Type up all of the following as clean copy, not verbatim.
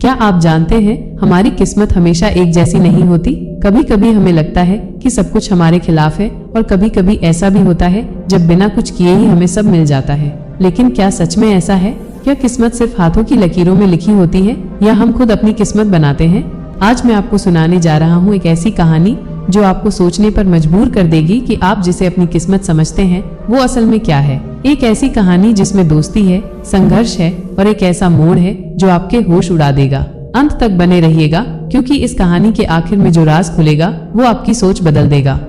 क्या आप जानते हैं, हमारी किस्मत हमेशा एक जैसी नहीं होती। कभी कभी हमें लगता है कि सब कुछ हमारे खिलाफ है और कभी कभी ऐसा भी होता है जब बिना कुछ किए ही हमें सब मिल जाता है। लेकिन क्या सच में ऐसा है? क्या किस्मत सिर्फ हाथों की लकीरों में लिखी होती है या हम खुद अपनी किस्मत बनाते हैं? आज मैं आपको सुनाने जा रहा हूँ एक ऐसी कहानी जो आपको सोचने पर मजबूर कर देगी कि आप जिसे अपनी किस्मत समझते हैं वो असल में क्या है। एक ऐसी कहानी जिसमें दोस्ती है, संघर्ष है और एक ऐसा मोड़ है जो आपके होश उड़ा देगा। अंत तक बने रहिएगा क्योंकि इस कहानी के आखिर में जो राज खुलेगा वो आपकी सोच बदल देगा।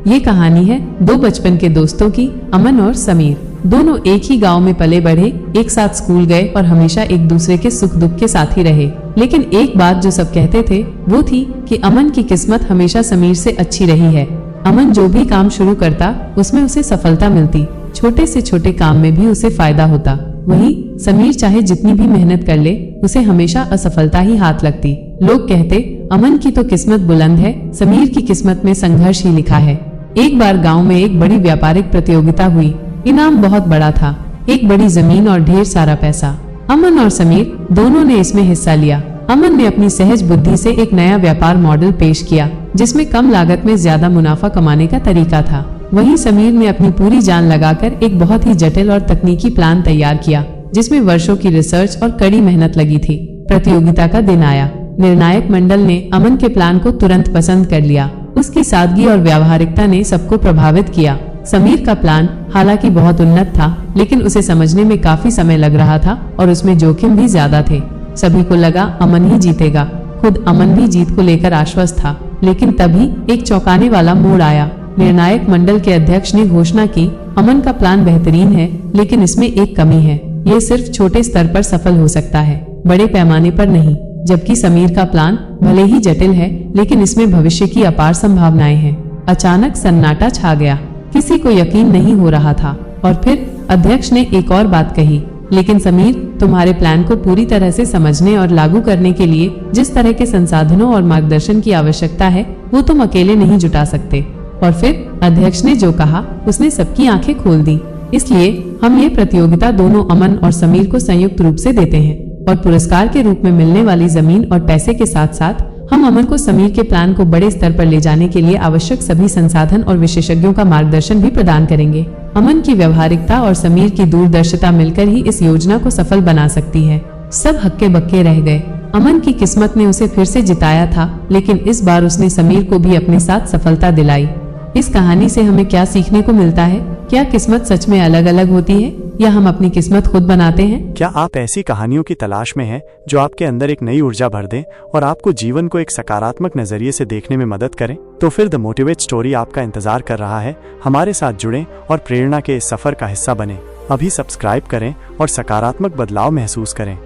ये कहानी है दो बचपन के दोस्तों की, अमन और समीर। दोनों एक ही गांव में पले बढ़े, एक साथ स्कूल गए और हमेशा एक दूसरे के सुख दुख के साथी रहे। लेकिन एक बात जो सब कहते थे वो थी कि अमन की किस्मत हमेशा समीर से अच्छी रही है। अमन जो भी काम शुरू करता उसमें उसे सफलता मिलती, छोटे से छोटे काम में भी उसे फायदा होता। वहीं समीर चाहे जितनी भी मेहनत कर ले उसे हमेशा असफलता ही हाथ लगती। लोग कहते अमन की तो किस्मत बुलंद है, समीर की किस्मत में संघर्ष ही लिखा है। एक बार गांव में एक बड़ी व्यापारिक प्रतियोगिता हुई। इनाम बहुत बड़ा था, एक बड़ी जमीन और ढेर सारा पैसा। अमन और समीर दोनों ने इसमें हिस्सा लिया। अमन ने अपनी सहज बुद्धि से एक नया व्यापार मॉडल पेश किया जिसमें कम लागत में ज्यादा मुनाफा कमाने का तरीका था। वहीं समीर ने अपनी पूरी जान लगाकर एक बहुत ही जटिल और तकनीकी प्लान तैयार किया जिसमें वर्षों की रिसर्च और कड़ी मेहनत लगी थी। प्रतियोगिता का दिन आया। निर्णायक मंडल ने अमन के प्लान को तुरंत पसंद कर लिया। उसकी सादगी और व्यावहारिकता ने सबको प्रभावित किया। समीर का प्लान हालांकि बहुत उन्नत था, लेकिन उसे समझने में काफी समय लग रहा था और उसमें जोखिम भी ज्यादा थे। सभी को लगा अमन ही जीतेगा। खुद अमन भी जीत को लेकर आश्वस्त था। लेकिन तभी एक चौंकाने वाला मोड़ आया। निर्णायक मंडल के अध्यक्ष ने घोषणा की, अमन का प्लान बेहतरीन है लेकिन इसमें एक कमी है। ये सिर्फ छोटे स्तर पर सफल हो सकता है, बड़े पैमाने पर नहीं। जबकि समीर का प्लान भले ही जटिल है लेकिन इसमें भविष्य की अपार संभावनाएं हैं। अचानक सन्नाटा छा गया। किसी को यकीन नहीं हो रहा था। और फिर अध्यक्ष ने एक और बात कही, लेकिन समीर, तुम्हारे प्लान को पूरी तरह से समझने और लागू करने के लिए जिस तरह के संसाधनों और मार्गदर्शन की आवश्यकता है वो तुम अकेले नहीं जुटा सकते। और फिर अध्यक्ष ने जो कहा उसने सबकी आंखें खोल दी। इसलिए हम ये प्रतियोगिता दोनों अमन और समीर को संयुक्त रूप से देते हैं और पुरस्कार के रूप में मिलने वाली जमीन और पैसे के साथ साथ हम अमन को समीर के प्लान को बड़े स्तर पर ले जाने के लिए आवश्यक सभी संसाधन और विशेषज्ञों का मार्गदर्शन भी प्रदान करेंगे। अमन की व्यवहारिकता और समीर की दूरदर्शिता मिलकर ही इस योजना को सफल बना सकती है। सब हक्के बक्के रह गए। अमन की किस्मत ने उसे फिर से जिताया था, लेकिन इस बार उसने समीर को भी अपने साथ सफलता दिलाई। इस कहानी से हमें क्या सीखने को मिलता है? क्या किस्मत सच में अलग अलग होती है या हम अपनी किस्मत खुद बनाते हैं? क्या आप ऐसी कहानियों की तलाश में हैं जो आपके अंदर एक नई ऊर्जा भर दें और आपको जीवन को एक सकारात्मक नजरिए से देखने में मदद करें? तो फिर द मोटिवेट स्टोरी आपका इंतजार कर रहा है। हमारे साथ जुड़ें और प्रेरणा के इस सफर का हिस्सा बनें। अभी सब्सक्राइब करें और सकारात्मक बदलाव महसूस करें।